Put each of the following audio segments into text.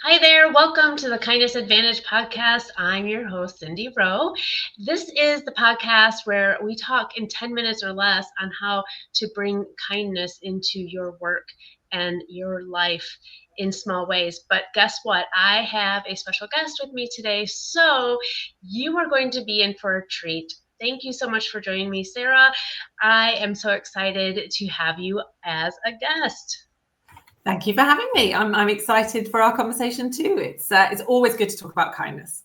Hi there. Welcome to the Kindness Advantage podcast. I'm your host, Cindy Rowe. This is the podcast where we talk in 10 minutes or less on how to bring kindness into your work and your life in small ways. But guess what? I have a special guest with me today. So you are going to be in for a treat. Thank you so much for joining me, Sarah. I am so excited to have you as a guest. Thank you for having me. I'm excited for our conversation too. It's always good to talk about kindness.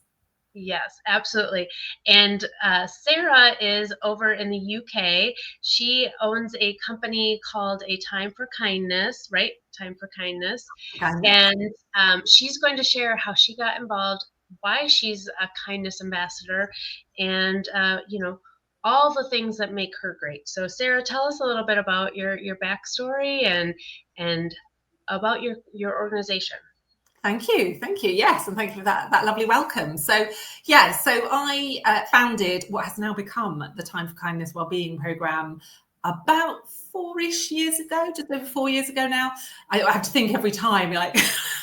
Yes, absolutely. And Sarah is over in the UK. She owns a company called A Time for Kindness, right? Time for Kindness. Kindness. And she's going to share how she got involved, why she's a kindness ambassador, and, all the things that make her great. So, Sarah, tell us a little bit about your backstory and about your organization. Thank you. Yes, and thank you for that lovely welcome. So I founded what has now become the Time for Kindness Wellbeing Programme about 4-ish years ago, just over 4 years ago now. I have to think every time, like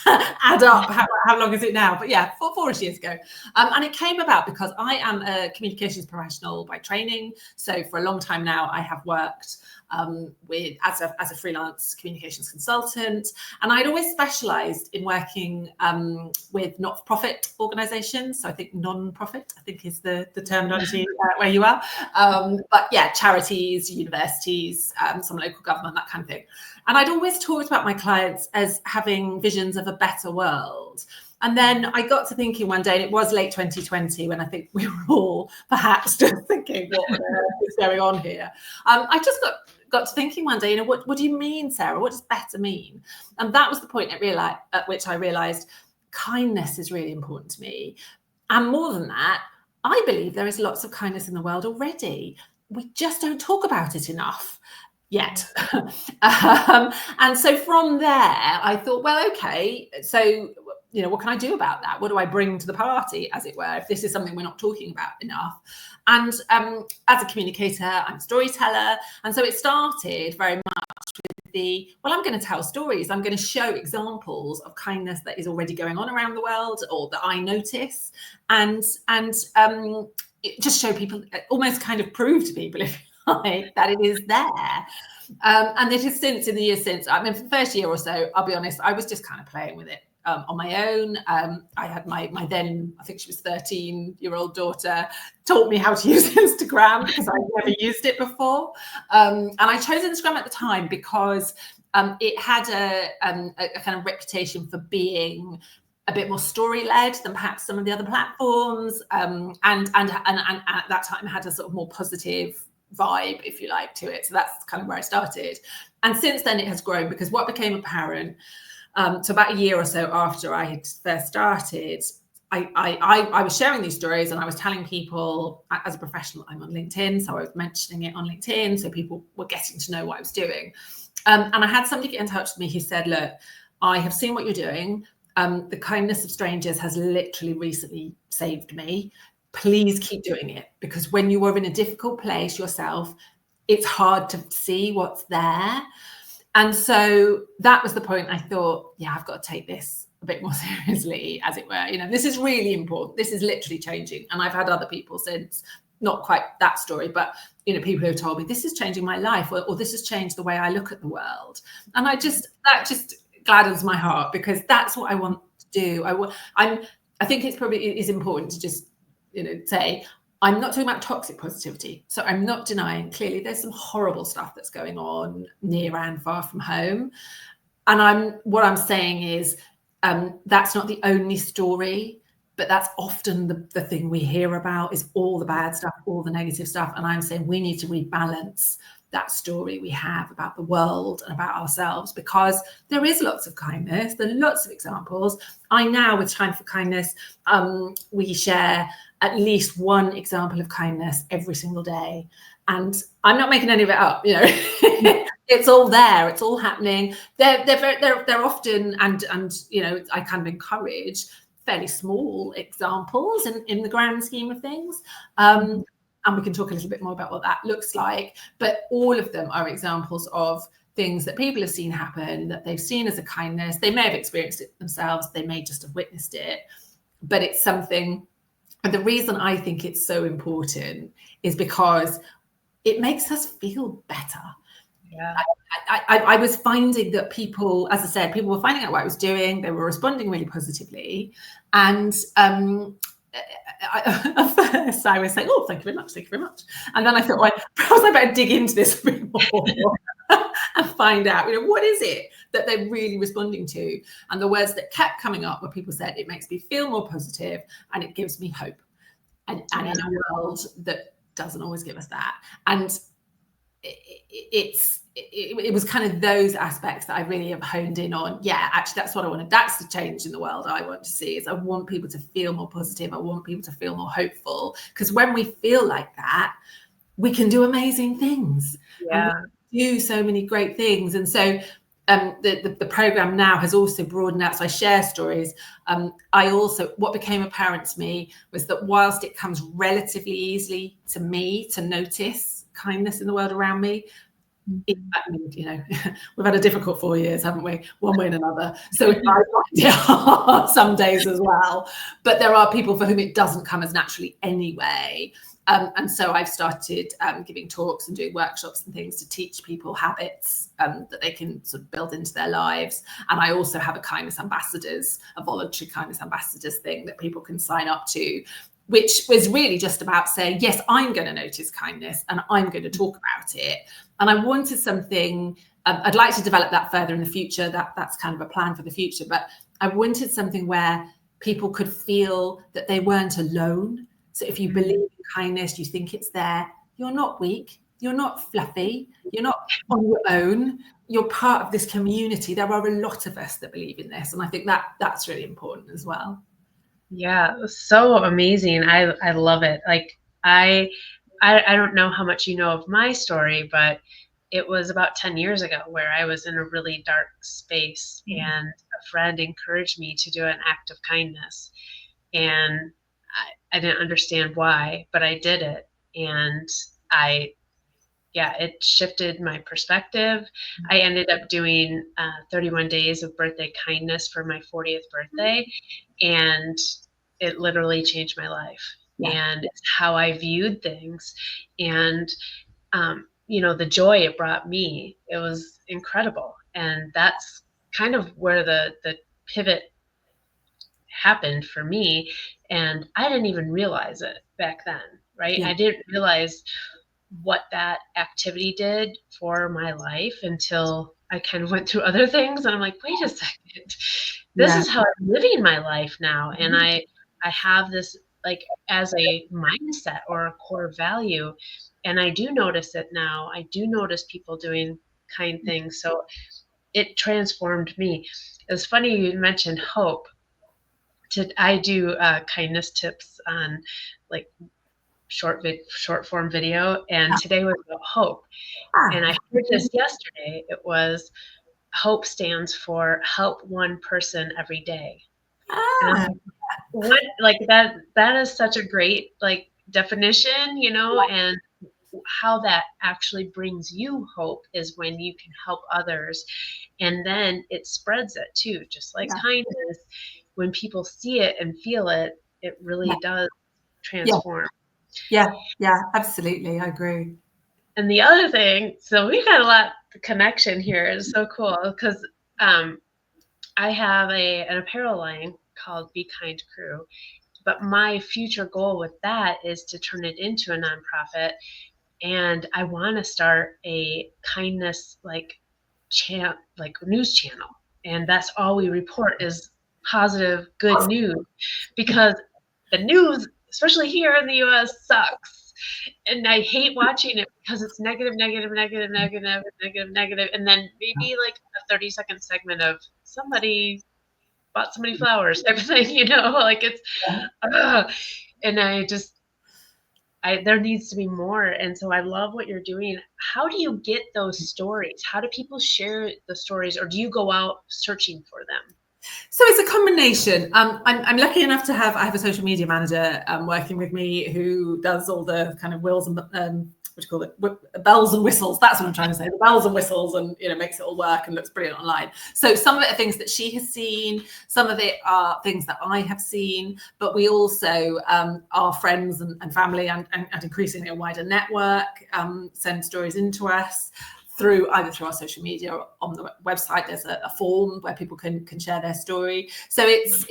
add up how long is it now? But yeah, 4-ish years ago. And it came about because I am a communications professional by training. So for a long time now, I have worked as a freelance communications consultant, and I'd always specialised in working with not-for-profit organisations. So I think non-profit, I think is the terminology where you are. But yeah, charities, universities, some local government, that kind of thing. And I'd always talked about my clients as having visions of a better world. And then I got to thinking one day, and it was late 2020, when I think we were all perhaps just thinking, what on earth is going on here? I just got to thinking one day, what do you mean, Sarah? What does better mean? And that was the point at which I realised kindness is really important to me. And more than that, I believe there is lots of kindness in the world already. We just don't talk about it enough yet. And so from there, I thought, well, okay, so what can I do about that? What do I bring to the party, as it were, if this is something we're not talking about enough? And as a communicator, I'm a storyteller. And so it started very much with I'm going to tell stories. I'm going to show examples of kindness that is already going on around the world, or that I notice, and just show people, almost kind of prove to people, if you like, that it is there. And it has since, in the years since, I mean, for the first year or so, I'll be honest, I was just kind of playing with it on my own. I had my then, I think she was 13-year-old daughter, taught me how to use Instagram because I'd never used it before. And I chose Instagram at the time because it had a kind of reputation for being a bit more story-led than perhaps some of the other platforms, and at that time had a sort of more positive vibe, if you like, to it. So that's kind of where I started. And since then it has grown, because what became apparent, so about a year or so after I had first started, I was sharing these stories, and I was telling people, as a professional, I'm on LinkedIn, so I was mentioning it on LinkedIn, so people were getting to know what I was doing. And I had somebody get in touch with me who said, look, I have seen what you're doing. The kindness of strangers has literally recently saved me. Please keep doing it, because when you are in a difficult place yourself, it's hard to see what's there. And so that was the point. I thought, yeah, I've got to take this a bit more seriously, as it were. This is really important. This is literally changing. And I've had other people since, not quite that story, but people who have told me this is changing my life, or this has changed the way I look at the world. And that just gladdens my heart, because that's what I want to do. I think it's probably is important to just say, I'm not talking about toxic positivity. So I'm not denying, clearly there's some horrible stuff that's going on near and far from home. And what I'm saying is, that's not the only story, but that's often the thing we hear about, is all the bad stuff, all the negative stuff. And I'm saying we need to rebalance that story we have about the world and about ourselves, because there is lots of kindness. There are lots of examples. I now, with Time for Kindness, we share at least one example of kindness every single day. And I'm not making any of it up, it's all there, it's all happening. They're often, and I kind of encourage fairly small examples in the grand scheme of things. And we can talk a little bit more about what that looks like. But all of them are examples of things that people have seen happen, that they've seen as a kindness. They may have experienced it themselves, they may just have witnessed it, but it's something. And the reason I think it's so important is because it makes us feel better. Yeah. I was finding that people, as I said, people were finding out what I was doing. They were responding really positively. And at first I was saying, oh, thank you very much, thank you very much. And then I thought, well, perhaps I better dig into this a bit more and find out, what is it that they're really responding to? And the words that kept coming up were people said, it makes me feel more positive and it gives me hope. And in a world that doesn't always give us that. And it was kind of those aspects that I really have honed in on. Yeah, actually, that's what I wanted. That's the change in the world I want to see. Is I want people to feel more positive. I want people to feel more hopeful. Because when we feel like that, we can do amazing things. Yeah. And we do so many great things. And so the program now has also broadened out. So I share stories. I also, what became apparent to me was that whilst it comes relatively easily to me to notice kindness in the world around me, we've had a difficult 4 years, haven't we? One way and another. So I find it hard some days as well. But there are people for whom it doesn't come as naturally anyway. And so I've started giving talks and doing workshops and things to teach people habits that they can sort of build into their lives. And I also have a kindness ambassadors, a voluntary kindness ambassadors thing that people can sign up to, which was really just about saying, yes, I'm going to notice kindness and I'm going to talk about it. And I wanted something, I'd like to develop that further in the future. That's kind of a plan for the future. But I wanted something where people could feel that they weren't alone. So if you believe in kindness, you think it's there, you're not weak, you're not fluffy, you're not on your own, you're part of this community. There are a lot of us that believe in this. And I think that's really important as well. Yeah, so amazing. I love it. Like I don't know how much you know of my story, but it was about 10 years ago where I was in a really dark space and a friend encouraged me to do an act of kindness. And I didn't understand why, but I did it. And it shifted my perspective. I ended up doing 31 days of birthday kindness for my 40th birthday. And it literally changed my life. Yeah. And it's how I viewed things. And, the joy it brought me, it was incredible. And that's kind of where the pivot happened for me. And I didn't even realize it back then, right? Yeah. I didn't realize what that activity did for my life until I kind of went through other things. And I'm like, wait a second, this is how I'm living my life now. And I have this like as a mindset or a core value. And I do notice it now. I do notice people doing kind things. So it transformed me. It's funny you mentioned hope. I do kindness tips on like short form video, and today was about hope. And I heard this yesterday. It was hope stands for help one person every day. And what, like that is such a great like definition, and how that actually brings you hope is when you can help others, and then it spreads it too, just like kindness. When people see it and feel it, it really does transform. Yeah, absolutely. I agree. And the other thing, so we've got a lot of connection here. It's so cool because I have an apparel line called Be Kind Crew, but my future goal with that is to turn it into a nonprofit. And I want to start a kindness like news channel. And that's all we report is positive, good news, because the news, especially here in the US, sucks. And I hate watching it because it's negative. And then maybe like a 30-second segment of somebody bought somebody flowers type of thing, like it's, and there needs to be more. And so I love what you're doing. How do you get those stories? How do people share the stories, or do you go out searching for them? So it's a combination. I'm lucky enough to I have a social media manager working with me who does all the kind of wills and what do you call it, bells and whistles. That's what I'm trying to say, the bells and whistles, and makes it all work and looks brilliant online. So some of it are things that she has seen, some of it are things that I have seen, but we also our friends and family and increasingly a wider network send stories into us either through our social media or on the website. There's a form where people can share their story. So it's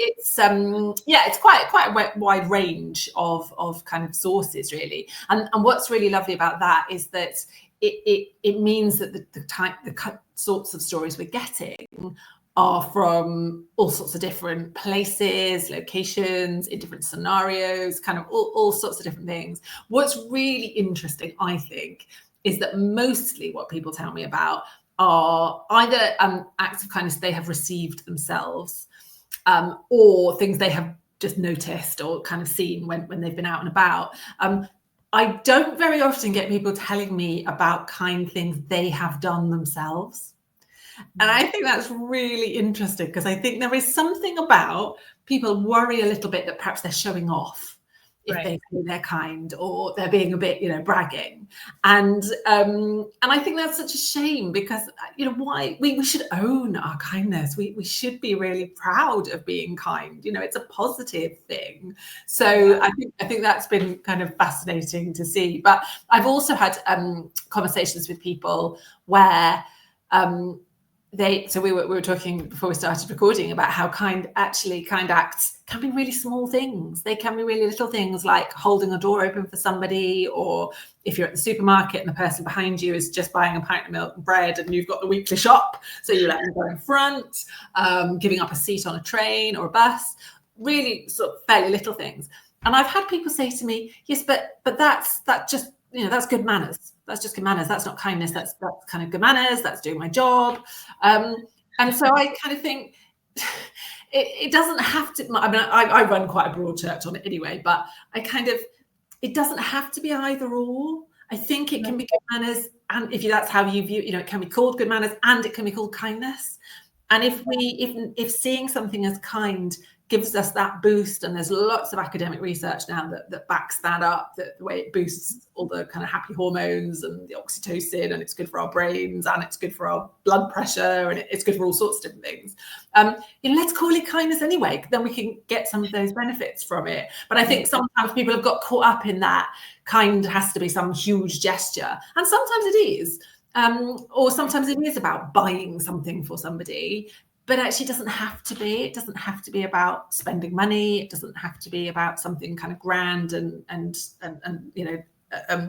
quite a wide range of kind of sources, really. And what's really lovely about that is that it means that the sorts of stories we're getting are from all sorts of different places, locations, in different scenarios, kind of all sorts of different things. What's really interesting, I think, is that mostly what people tell me about are either acts of kindness they have received themselves, or things they have just noticed or kind of seen when they've been out and about. I don't very often get people telling me about kind things they have done themselves. And I think that's really interesting, because I think there is something about people worry a little bit that perhaps they're showing off if they say they're kind, or they're being a bit, bragging. And I think that's such a shame, because, why we should own our kindness. We should be really proud of being kind. It's a positive thing. So I think that's been kind of fascinating to see. But I've also had conversations with people where we were talking before we started recording about how kind acts can be really small things. They can be really little things, like holding a door open for somebody, or if you're at the supermarket and the person behind you is just buying a pint of milk and bread and you've got the weekly shop, so you let them go in front, giving up a seat on a train or a bus, really sort of fairly little things. And I've had people say to me, yes, but that's good manners. That's just good manners. That's not kindness. That's kind of good manners. That's doing my job. And so I kind of think it doesn't have to. I mean, I run quite a broad church on it anyway, but it doesn't have to be either or. I think it can be good manners, and if that's how you view, it can be called good manners, and it can be called kindness. And if seeing something as kind gives us that boost, and there's lots of academic research now that backs that up, that the way it boosts all the kind of happy hormones and the oxytocin, and it's good for our brains, and it's good for our blood pressure, and it's good for all sorts of different things. Let's call it kindness anyway, then we can get some of those benefits from it. But I think sometimes people have got caught up in that kind has to be some huge gesture, and sometimes it is. Or sometimes it is about buying something for somebody, but actually it doesn't have to be. It doesn't have to be about spending money. It doesn't have to be about something kind of grand and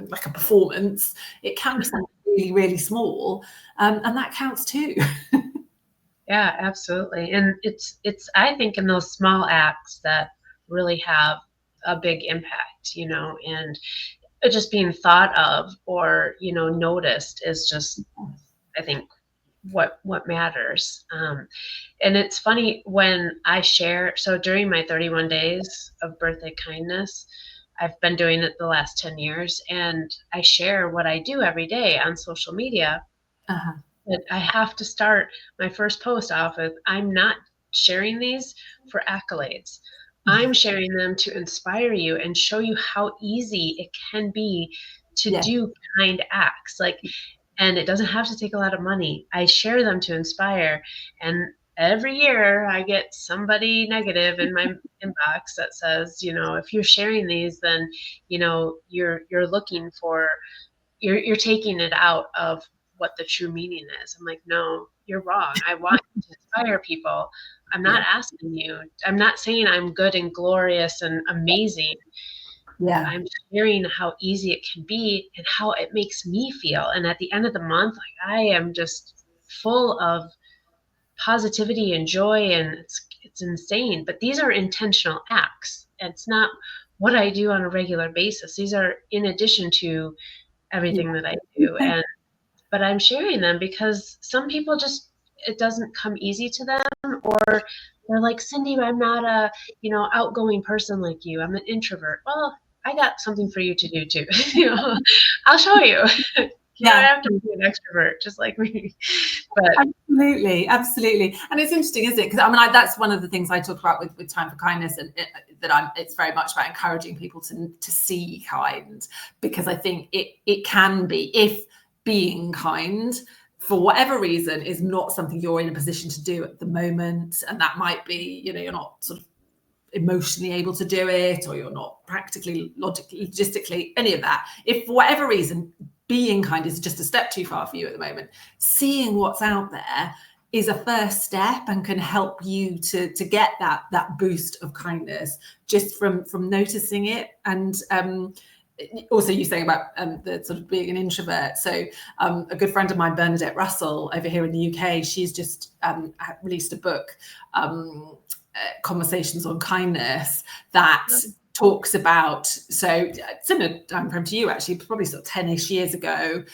like a performance. It can be something really, really small, and that counts too. Yeah, absolutely. And it's I think in those small acts that really have a big impact, and just being thought of or noticed is just, I think, what matters. And it's funny when I share, so during my 31 days of birthday kindness, I've been doing it the last 10 years, and I share what I do every day on social media. But I have to start my first post off with, I'm not sharing these for accolades. I'm sharing them to inspire you and show you how easy it can be to do kind acts. And it doesn't have to take a lot of money. I share them to inspire. And every year I get somebody negative in my inbox that says, if you're sharing these, then, you're looking for, you're taking it out of what the true meaning is. I'm like, no, you're wrong. I want to inspire people. I'm not asking you. I'm not saying I'm good and glorious and amazing. Yeah. I'm sharing how easy it can be and how it makes me feel. And at the end of the month, I am just full of positivity and joy, and it's insane. But these are intentional acts. It's not what I do on a regular basis. These are in addition to everything that I do. But I'm sharing them because some people it doesn't come easy to them, or they're like, Cindy, I'm not a, outgoing person like you. I'm an introvert. Well, I got something for you to do too. I'll show you. You don't have to be an extrovert, just like me. But absolutely. And it's interesting, isn't it? Because I mean, that's one of the things I talk about with Time for Kindness, and it's very much about encouraging people to see kind, because I think it can be, if being kind for whatever reason is not something you're in a position to do at the moment, and that might be, you're not sort of emotionally able to do it, or you're not practically, logically, logistically, any of that. If for whatever reason being kind is just a step too far for you at the moment, seeing what's out there is a first step and can help you to get that boost of kindness just from noticing it. And also, you saying about the sort of being an introvert. So a good friend of mine, Bernadette Russell, over here in the UK, she's just released a book, Conversations on Kindness, that talks about, so similar time frame to you, actually, probably sort of 10-ish years ago,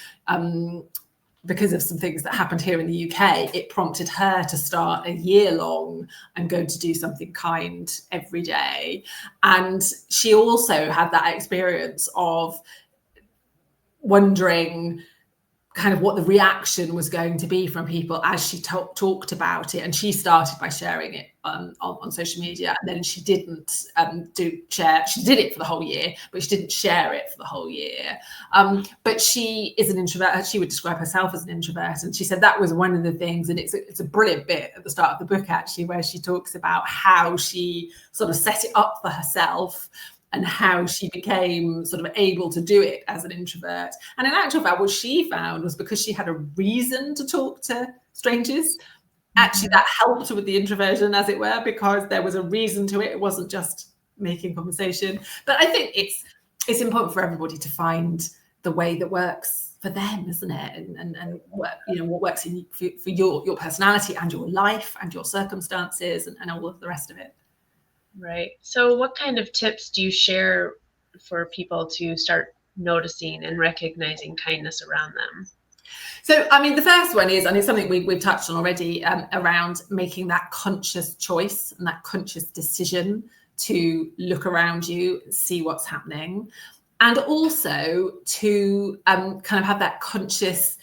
because of some things that happened here in the UK, it prompted her to start a year-long and go to do something kind every day. And she also had that experience of wondering kind of what the reaction was going to be from people as she talked about it. And she started by sharing it on social media, and then she didn't share. She did it for the whole year, but she didn't share it for the whole year. But she is an introvert. She would describe herself as an introvert, and she said that was one of the things. And it's a brilliant bit at the start of the book, actually, where she talks about how she sort of set it up for herself and how she became sort of able to do it as an introvert. And in actual fact, what she found was because she had a reason to talk to strangers, actually that helped with the introversion, as it were, because there was a reason to it. It wasn't just making conversation. But I think it's important for everybody to find the way that works for them, isn't it? And what works for your personality and your life and your circumstances and all of the rest of it. Right. So what kind of tips do you share for people to start noticing and recognizing kindness around them? So, I mean, the first one is, and it's something we've touched on already, around making that conscious choice and that conscious decision to look around you, see what's happening, and also to kind of have that conscious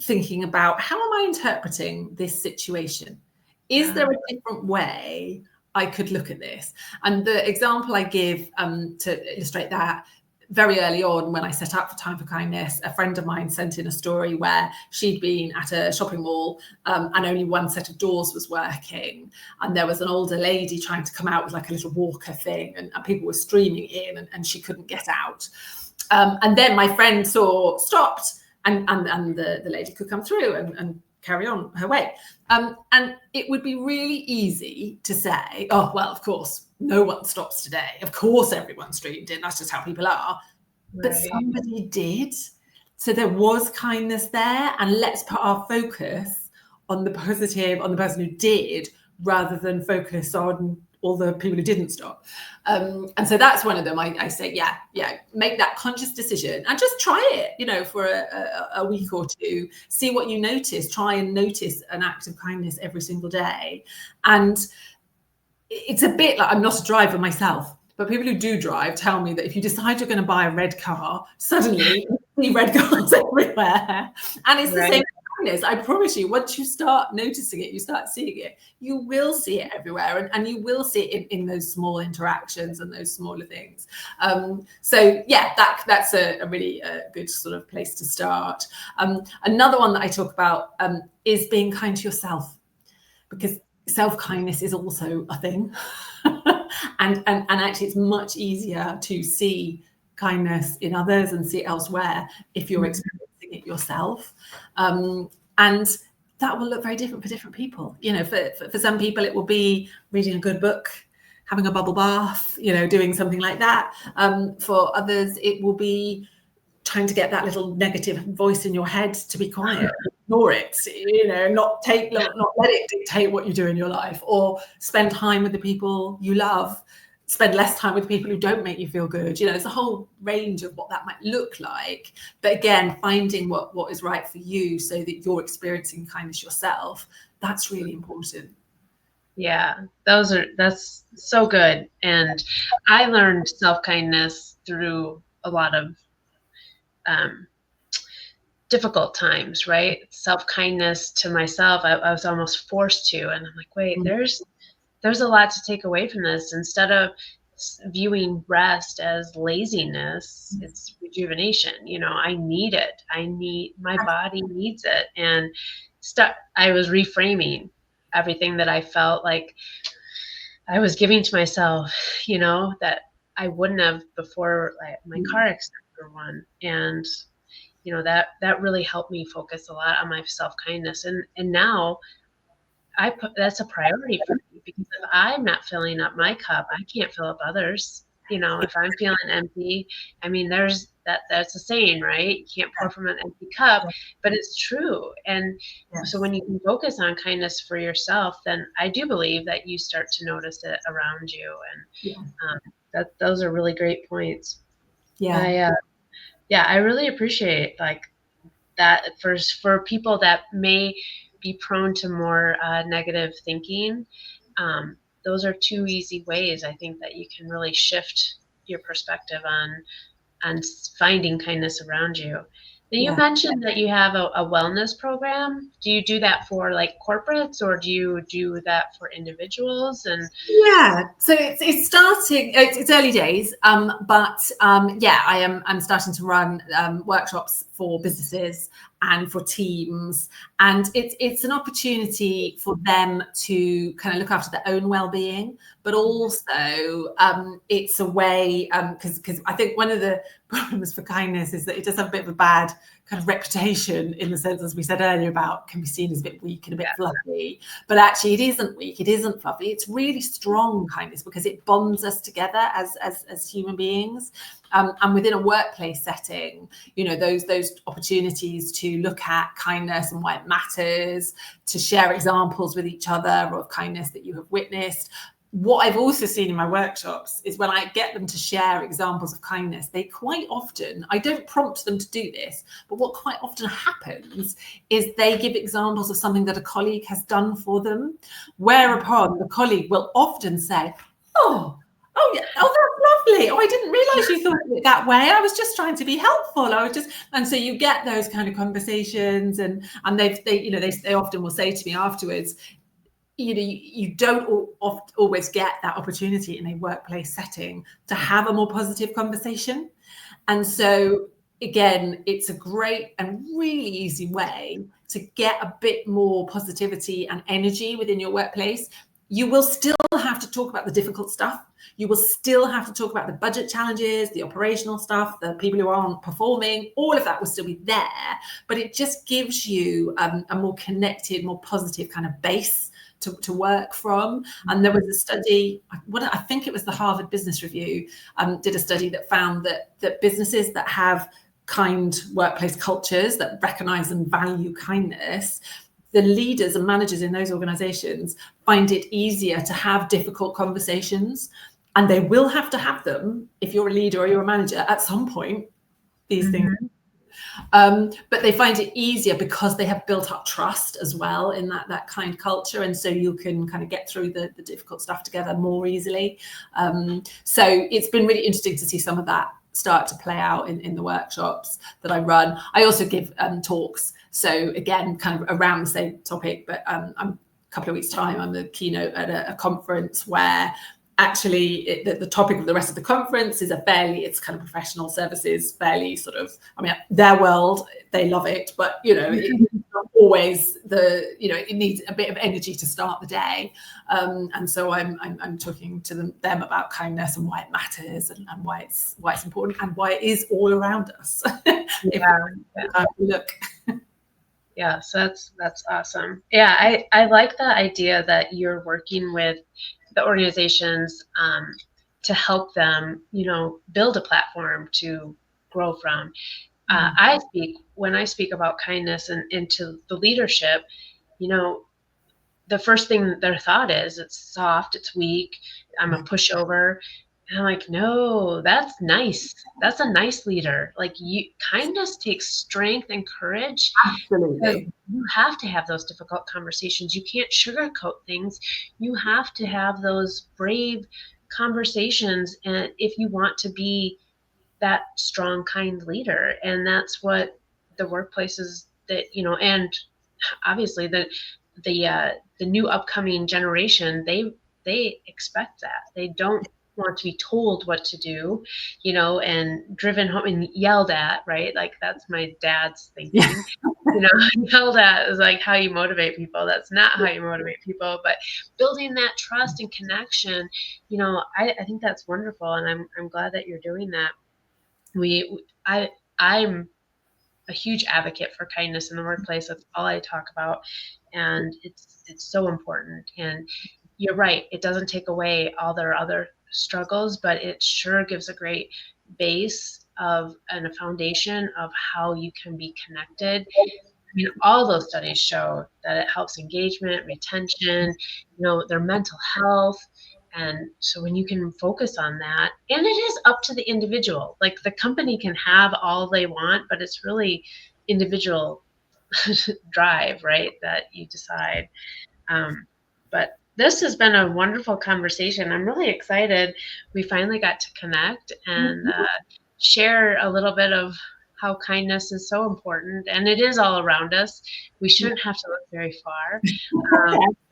thinking about, how am I interpreting this situation? Is there a different way I could look at this? And the example I give to illustrate that, very early on, when I set up for Time for Kindness, a friend of mine sent in a story where she'd been at a shopping mall and only one set of doors was working. And there was an older lady trying to come out with like a little walker thing, and people were streaming in, and she couldn't get out. And then my friend stopped, and the lady could come through and carry on her way. And it would be really easy to say, oh, well, of course, no one stops today. Of course, everyone streamed in. That's just how people are. Right. But somebody did. So there was kindness there. And let's put our focus on the positive, on the person who did, rather than focus on all the people who didn't stop. And so that's one of them. I say, yeah, make that conscious decision and just try it, for a week or two, see what you notice, try and notice an act of kindness every single day. And it's a bit like, I'm not a driver myself, but people who do drive tell me that if you decide you're going to buy a red car, suddenly you see red cars everywhere. And it's the same. I promise you, once you start noticing it, you start seeing it, you will see it everywhere, and you will see it in those small interactions and those smaller things. So yeah, that's a really good sort of place to start. Another one that I talk about is being kind to yourself, because self-kindness is also a thing. and actually it's much easier to see kindness in others and see it elsewhere if you're experiencing it yourself. And that will look very different for different people. For some people it will be reading a good book, having a bubble bath, doing something like that. For others it will be trying to get that little negative voice in your head to be quiet, ignore it, not let it dictate what you do in your life, or spend time with the people you love, spend less time with people who don't make you feel good. There's a whole range of what that might look like. But again, finding what is right for you so that you're experiencing kindness yourself, that's really important. Yeah, that's so good. And I learned self-kindness through a lot of difficult times, right? Self-kindness to myself, I was almost forced to, and I'm like, wait, there's a lot to take away from this. Instead of viewing rest as laziness, it's rejuvenation. I need it. My body needs it. And I was reframing everything that I felt like I was giving to myself, that I wouldn't have before my car accident for one. And that really helped me focus a lot on my self-kindness. And now that's a priority for me, because if I'm not filling up my cup, I can't fill up others. If I'm feeling empty, I mean, that's a saying, right? You can't pour from an empty cup, but it's true. And so when you can focus on kindness for yourself, then I do believe that you start to notice it around you. And those are really great points. I really appreciate that for people that may be prone to more negative thinking. Those are two easy ways, I think, that you can really shift your perspective on finding kindness around you. Now, you mentioned that you have a wellness program. Do you do that for corporates, or do you do that for individuals? And so it's starting. It's early days, but I'm starting to run workshops for businesses and for teams, and it's an opportunity for them to kind of look after their own well-being, but also it's a way, because I think one of the problems for kindness is that it does have a bit of a bad kind of reputation, in the sense, as we said earlier, about can be seen as a bit weak and a bit fluffy, but actually it isn't weak, it isn't fluffy, it's really strong kindness, because it bonds us together as human beings. And within a workplace setting, those opportunities to look at kindness and why it matters, to share examples with each other of kindness that you have witnessed. What I've also seen in my workshops is when I get them to share examples of kindness, they quite often, I don't prompt them to do this, but what quite often happens is they give examples of something that a colleague has done for them, whereupon the colleague will often say, oh yeah, that's lovely. Oh, I didn't realize you thought of it that way. I was just trying to be helpful. And so you get those kind of conversations, and they often will say to me afterwards, you don't always get that opportunity in a workplace setting to have a more positive conversation. And so again, it's a great and really easy way to get a bit more positivity and energy within your workplace. You will still have to talk about the difficult stuff. You will still have to talk about the budget challenges, the operational stuff, the people who aren't performing. All of that will still be there, but it just gives you a more connected, more positive kind of base to work from. And there was a study, I think it was the Harvard Business Review, did a study that found that businesses that have kind workplace cultures that recognize and value kindness, the leaders and managers in those organizations find it easier to have difficult conversations. And they will have to have them if you're a leader or you're a manager at some point, these things. But they find it easier because they have built up trust as well in that kind culture. And so you can kind of get through the difficult stuff together more easily. So it's been really interesting to see some of that start to play out in the workshops that I run. I also give talks. So again, kind of around the same topic, but I'm a couple of weeks' time, I'm the keynote at a conference where actually the topic of the rest of the conference is it's kind of professional services, fairly sort of, I mean, their world, they love it, but it's not always it needs a bit of energy to start the day. And so I'm talking to them about kindness and why it matters, and why it's important, and why it is all around us. Look. Yeah, so that's awesome. Yeah, I like the idea that you're working with the organizations to help them, build a platform to grow from. When I speak about kindness and to the leadership, the first thing their thought is, it's soft, it's weak, I'm a pushover. And I'm like, no, that's nice. That's a nice leader. Kindness takes strength and courage. Absolutely. You have to have those difficult conversations. You can't sugarcoat things. You have to have those brave conversations, and if you want to be that strong, kind leader. And that's what the workplaces that, and obviously the new upcoming generation, they expect that. They don't want to be told what to do, and driven home and yelled at, right? Like that's my dad's thinking. Yelled at is like how you motivate people. That's not how you motivate people. But building that trust and connection, I think that's wonderful, and I'm glad that you're doing that. I'm a huge advocate for kindness in the workplace. That's all I talk about, and it's so important. And you're right, it doesn't take away all their other struggles, but it sure gives a great base of and a foundation of how you can be connected. I mean, all those studies show that it helps engagement, retention, their mental health. And so when you can focus on that, and it is up to the individual, like the company can have all they want, but it's really individual drive, right? That you decide. But this has been a wonderful conversation. I'm really excited. We finally got to connect and share a little bit of how kindness is so important, and it is all around us. We shouldn't have to look very far.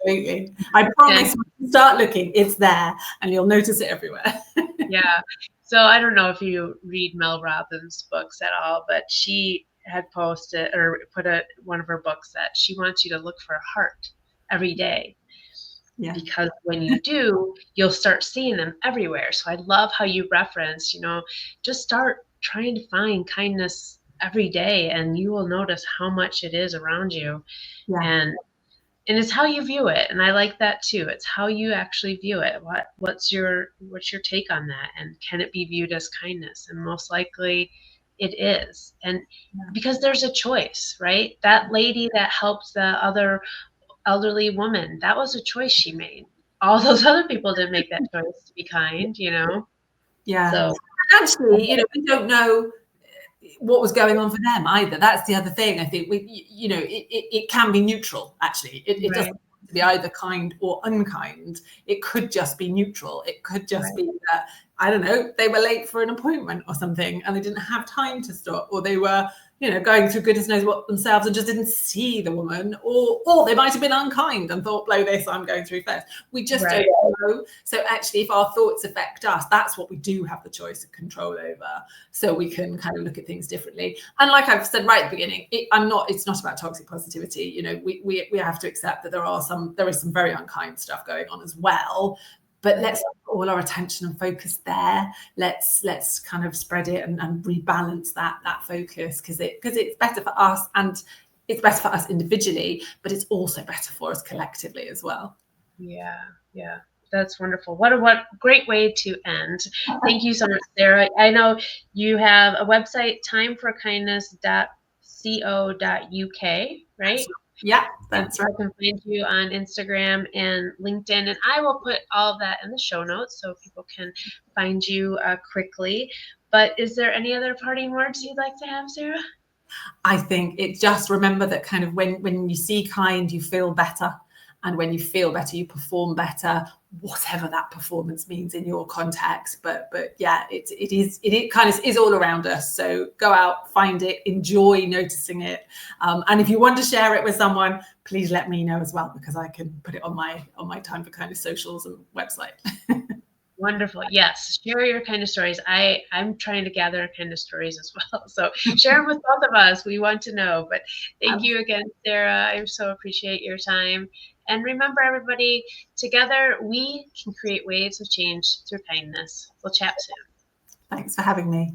Absolutely. I promise when you start looking, it's there and you'll notice it everywhere. Yeah. So I don't know if you read Mel Robbins' books at all, but she had posted or put one of her books that she wants you to look for a heart every day. Yeah. Because when you do, you'll start seeing them everywhere. So I love how you reference, just start trying to find kindness every day, and you will notice how much it is around you. Yeah. And it's how you view it. And I like that too. It's how you actually view it. What's your take on that? And can it be viewed as kindness? And most likely it is. And because there's a choice, right? That lady that helped the other elderly woman, that was a choice she made. All those other people didn't make that choice to be kind, Yeah. So actually, we don't know what was going on for them either. That's the other thing. I think it can be neutral. Actually, it doesn't have to be either kind or unkind. It could just be neutral. It could just be that, I don't know, they were late for an appointment or something and they didn't have time to stop, or they were going through goodness knows what themselves and just didn't see the woman, or they might have been unkind and thought, blow this, I'm going through first. We just don't know. So actually, if our thoughts affect us, that's what we do have the choice and control over. So we can kind of look at things differently. And like I've said right at the beginning, it's not about toxic positivity. We have to accept that there is some very unkind stuff going on as well. But let's put all our attention and focus there. Let's kind of spread it and rebalance that focus, because it's better for us, and it's better for us individually, but it's also better for us collectively as well. Yeah. That's wonderful. What a great way to end. Thank you so much, Sarah. I know you have a website, timeforkindness.co.uk, right? Yeah, that's right. I can find you on Instagram and LinkedIn, and I will put all of that in the show notes so people can find you quickly. But is there any other parting words you'd like to have, Sarah? I think it just remember that kind of when you see kind, you feel better. And when you feel better, you perform better, whatever that performance means in your context. But yeah, it kind of is all around us. So go out, find it, enjoy noticing it. And if you want to share it with someone, please let me know as well, because I can put it on my Time for Kindness socials and website. Wonderful. Yes. Share your kind of stories. I'm trying to gather kind of stories as well. So share them with both of us. We want to know. But thank you again, Sarah. I so appreciate your time. And remember, everybody, together we can create waves of change through kindness. We'll chat soon. Thanks for having me.